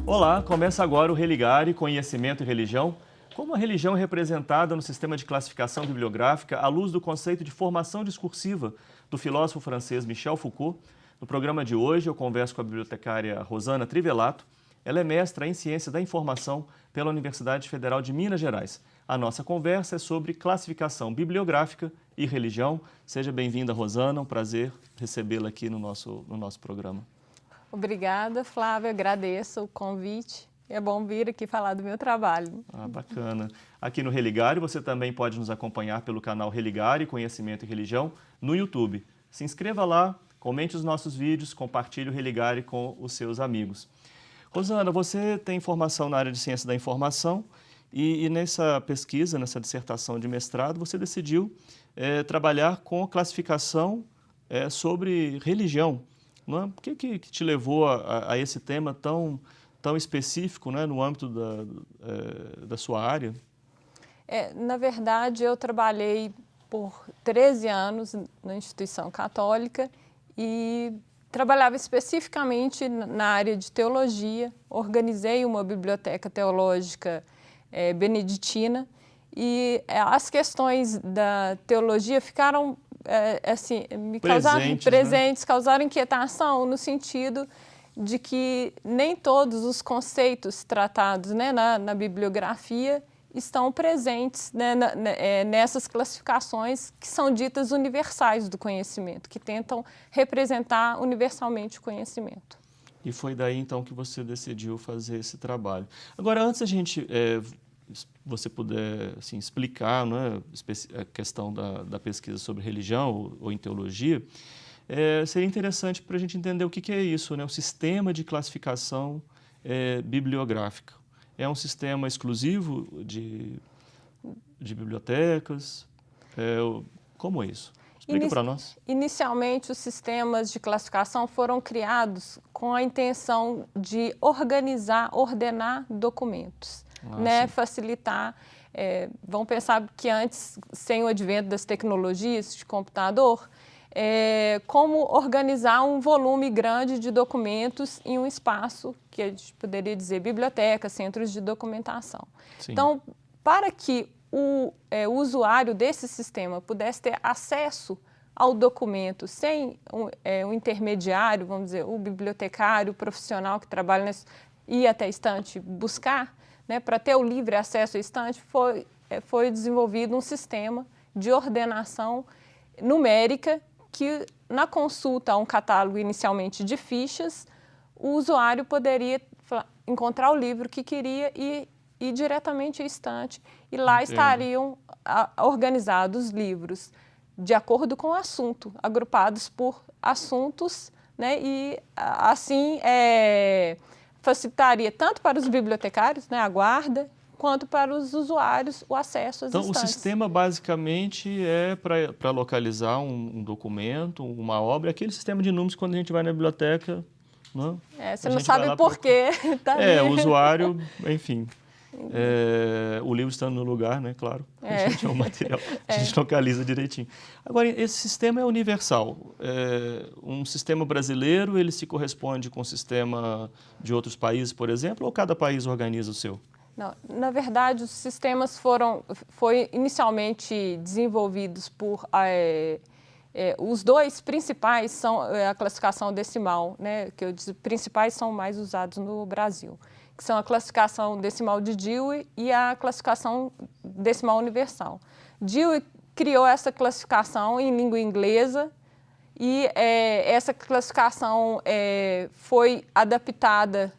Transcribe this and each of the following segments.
Olá, começa agora o Religare, Conhecimento e Religião. Como a religião é representada no sistema de classificação bibliográfica à luz do conceito de formação discursiva do filósofo francês Michel Foucault. No programa de hoje eu converso com a bibliotecária Rosana Trivelato. Ela é mestra em Ciência da Informação pela Universidade Federal de Minas Gerais. A nossa conversa é sobre classificação bibliográfica e religião. Seja bem-vinda, Rosana, um prazer recebê-la aqui no nosso programa. Obrigada, Flávia, agradeço o convite. É bom vir aqui falar do meu trabalho. Bacana. Aqui no Religare você também pode nos acompanhar pelo canal Religare, Conhecimento e Religião, no YouTube. Se inscreva lá, comente os nossos vídeos, compartilhe o Religare com os seus amigos. Rosana, você tem formação na área de Ciência da Informação e nessa pesquisa, nessa dissertação de mestrado, você decidiu trabalhar com classificação sobre religião. Não é? O que te levou a esse tema tão específico, né, no âmbito da sua área? Na verdade, eu trabalhei por 13 anos na instituição católica e trabalhava especificamente na área de teologia, organizei uma biblioteca teológica beneditina e as questões da teologia ficaram me causaram presentes, né? Causaram inquietação no sentido de que nem todos os conceitos tratados, né, na bibliografia estão presentes, né, nessas classificações que são ditas universais do conhecimento, que tentam representar universalmente o conhecimento. E foi daí, então, que você decidiu fazer esse trabalho. Agora, antes você puder assim, explicar, né, a questão da pesquisa sobre religião ou em teologia, seria interessante para a gente entender o que é isso, né, o sistema de classificação bibliográfica. É um sistema exclusivo de bibliotecas? Como é isso? Explica para nós. Inicialmente, os sistemas de classificação foram criados com a intenção de organizar, ordenar documentos, né? Facilitar. Vamos pensar que antes, sem o advento das tecnologias de computador, como organizar um volume grande de documentos em um espaço que a gente poderia dizer biblioteca, centros de documentação. Sim. Então, para que o usuário desse sistema pudesse ter acesso ao documento sem um intermediário, vamos dizer, o bibliotecário, o profissional que trabalha ir até a estante buscar, né, para ter o livre acesso à estante, foi desenvolvido um sistema de ordenação numérica que, na consulta a um catálogo inicialmente de fichas, o usuário poderia encontrar o livro que queria e ir diretamente à estante. E lá estariam organizados os livros de acordo com o assunto, agrupados por assuntos, né, e assim facilitaria tanto para os bibliotecários, né, a guarda, quanto para os usuários o acesso às estantes. Então, o sistema basicamente é para localizar um documento, uma obra, aquele sistema de números quando a gente vai na biblioteca. Não? Você não sabe por quê. Tá o usuário, enfim. O livro estando no lugar, né, claro. A gente é um material, a gente localiza direitinho. Agora, esse sistema é universal. Um sistema brasileiro, ele se corresponde com o sistema de outros países, por exemplo, ou cada país organiza o seu? Não, na verdade, os sistemas foram inicialmente desenvolvidos por... os dois principais são a classificação decimal, né, que os principais são mais usados no Brasil, que são a classificação decimal de Dewey e a classificação decimal universal. Dewey criou essa classificação em língua inglesa e essa classificação foi adaptada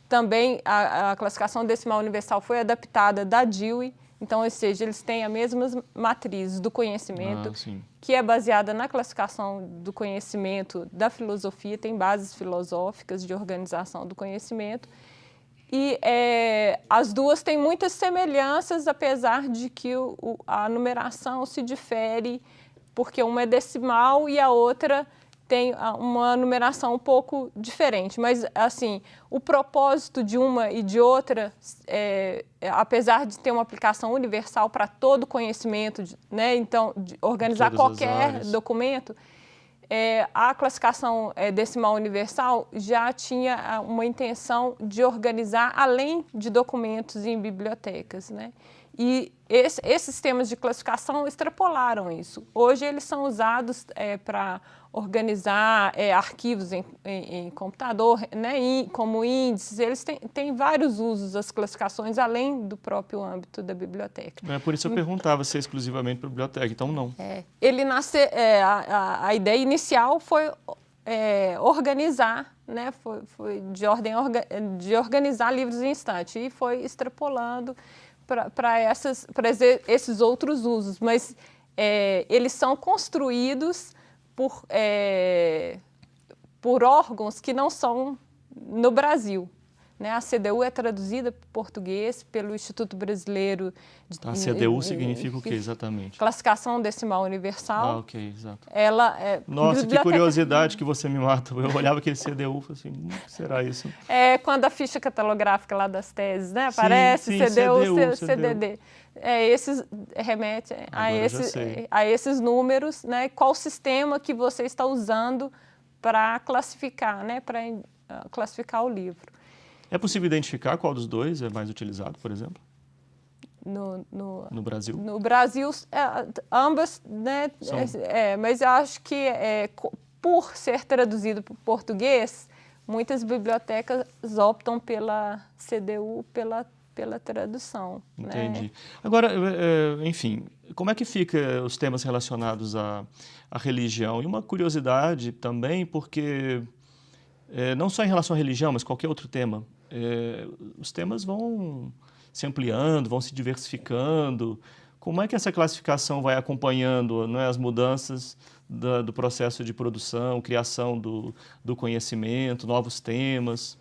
também, a classificação decimal universal foi adaptada da Dewey, então, ou seja, eles têm as mesmas matrizes do conhecimento, que é baseada na classificação do conhecimento da filosofia, tem bases filosóficas de organização do conhecimento. E as duas têm muitas semelhanças, apesar de que a numeração se difere, porque uma é decimal e a outra tem uma numeração um pouco diferente. Mas, assim, o propósito de uma e de outra, apesar de ter uma aplicação universal para todo conhecimento, né, então, de organizar qualquer documento, a classificação decimal universal já tinha uma intenção de organizar além de documentos em bibliotecas, né? E esses sistemas de classificação extrapolaram isso. Hoje eles são usados para organizar arquivos em computador, né, como índices. Eles têm vários usos, as classificações, além do próprio âmbito da biblioteca. Por isso eu perguntava se é exclusivamente para a biblioteca, então não. Ele a ideia inicial foi organizar, né, foi de organizar livros em estante, e foi extrapolando para esses outros usos, mas eles são construídos por órgãos que não são no Brasil, né? A CDU é traduzida para o português pelo Instituto Brasileiro de... A CDU significa o que exatamente? Classificação Decimal Universal. Ah, ok, exato. Nossa, que curiosidade que você me mata. Eu olhava aquele CDU e falei assim, o que será isso? Quando a ficha catalográfica lá das teses, né, aparece CDU, CDD. Esses remetem a esses números, né? Qual sistema que você está usando para classificar, né? Para classificar o livro. É possível identificar qual dos dois é mais utilizado, por exemplo? No Brasil? No Brasil, ambas, né? Mas eu acho que por ser traduzido para o português, muitas bibliotecas optam pela CDU, pela tradução. Entendi. Né? Agora, enfim, como é que fica os temas relacionados à religião? E uma curiosidade também, porque não só em relação à religião, mas qualquer outro tema, os temas vão se ampliando, vão se diversificando. Como é que essa classificação vai acompanhando, não é, as mudanças do processo de produção, criação do conhecimento, novos temas?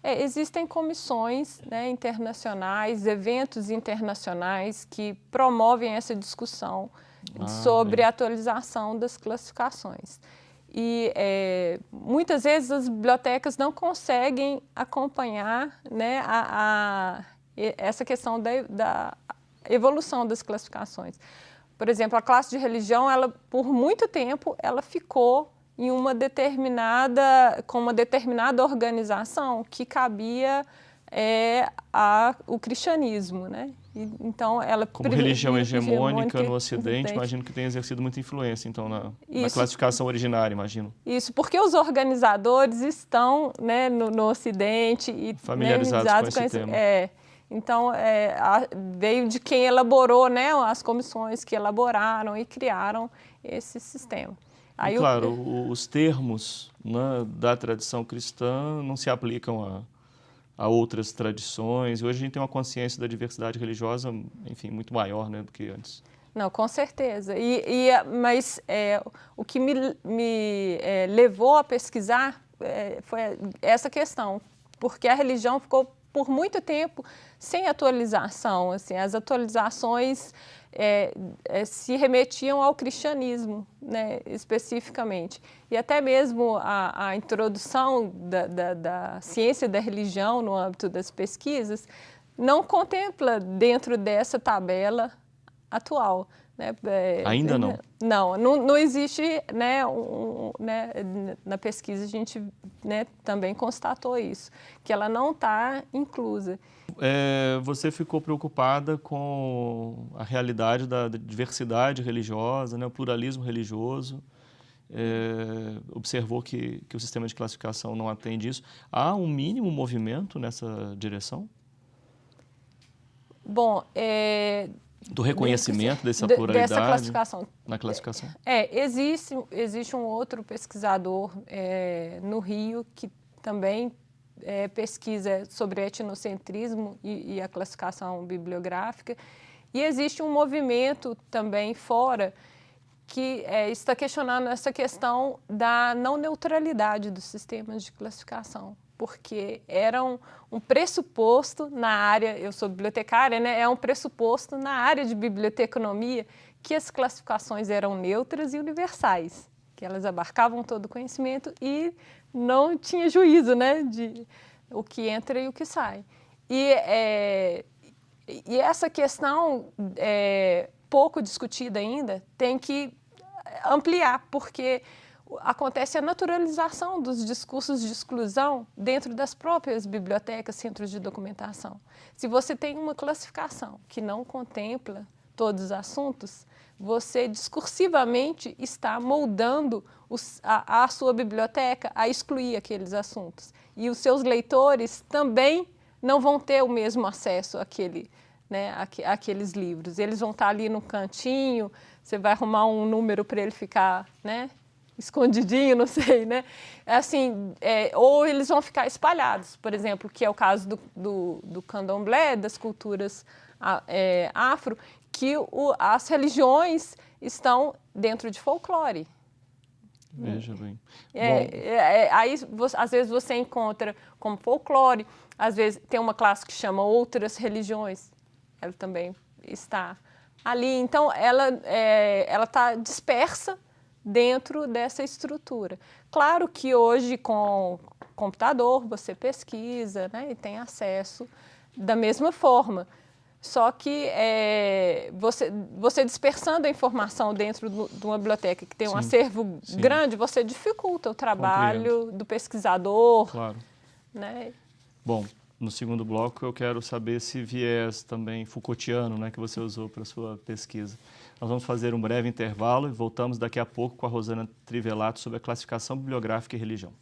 Existem comissões, né, internacionais, eventos internacionais que promovem essa discussão sobre a atualização das classificações. E muitas vezes as bibliotecas não conseguem acompanhar, né, essa questão da evolução das classificações. Por exemplo, a classe de religião, por muito tempo, ela ficou com uma determinada organização que cabia o cristianismo, né? Então, como religião hegemônica no Ocidente, imagino que tenha exercido muita influência, então, na classificação originária, imagino. Isso, porque os organizadores estão, né, no Ocidente e familiarizados com esse tema. Então, veio de quem elaborou, né, as comissões que elaboraram e criaram esse sistema. Aí, claro, os termos, né, da tradição cristã não se aplicam a outras tradições. Hoje a gente tem uma consciência da diversidade religiosa, enfim, muito maior, né, do que antes. Não, com certeza. Mas o que me levou a pesquisar foi essa questão, porque a religião ficou por muito tempo sem atualização. Assim, as atualizações se remetiam ao cristianismo, né, especificamente. E até mesmo a introdução da ciência da religião no âmbito das pesquisas não contempla dentro dessa tabela atual. Né? Ainda não? Não existe, né, na pesquisa a gente, né, também constatou isso, que ela não está inclusa. Você ficou preocupada com a realidade da diversidade religiosa, né, o pluralismo religioso, observou que o sistema de classificação não atende isso. Há um mínimo movimento nessa direção? Bom, do reconhecimento dessa pluralidade dessa classificação. Na classificação? Existe um outro pesquisador no Rio que também pesquisa sobre etnocentrismo e a classificação bibliográfica. E existe um movimento também fora que está questionando essa questão da não neutralidade dos sistemas de classificação, porque era um pressuposto na área, eu sou bibliotecária, né, é um pressuposto na área de biblioteconomia que as classificações eram neutras e universais, que elas abarcavam todo o conhecimento e não tinha juízo, né, de o que entra e o que sai. E essa questão, pouco discutida ainda, tem que ampliar, porque acontece a naturalização dos discursos de exclusão dentro das próprias bibliotecas, centros de documentação. Se você tem uma classificação que não contempla todos os assuntos, você discursivamente está moldando a sua biblioteca a excluir aqueles assuntos. E os seus leitores também não vão ter o mesmo acesso àqueles livros. Eles vão estar ali no cantinho, você vai arrumar um número para ele ficar, né, escondidinho, não sei, né? Assim, ou eles vão ficar espalhados, por exemplo, que é o caso do candomblé, das culturas afro, que as religiões estão dentro de folclore. Veja bem. Aí, às vezes, você encontra como folclore, às vezes tem uma classe que chama outras religiões, ela também está ali. Então, ela está dispersa dentro dessa estrutura. Claro que hoje, com computador, você pesquisa, né, e tem acesso da mesma forma. Só que você dispersando a informação dentro de uma biblioteca que tem um acervo grande, você dificulta o trabalho do pesquisador. Claro. Né? Bom, no segundo bloco eu quero saber esse viés também Foucaultiano, né, que você usou para a sua pesquisa. Nós vamos fazer um breve intervalo e voltamos daqui a pouco com a Rosana Trivelato sobre a classificação bibliográfica e religião.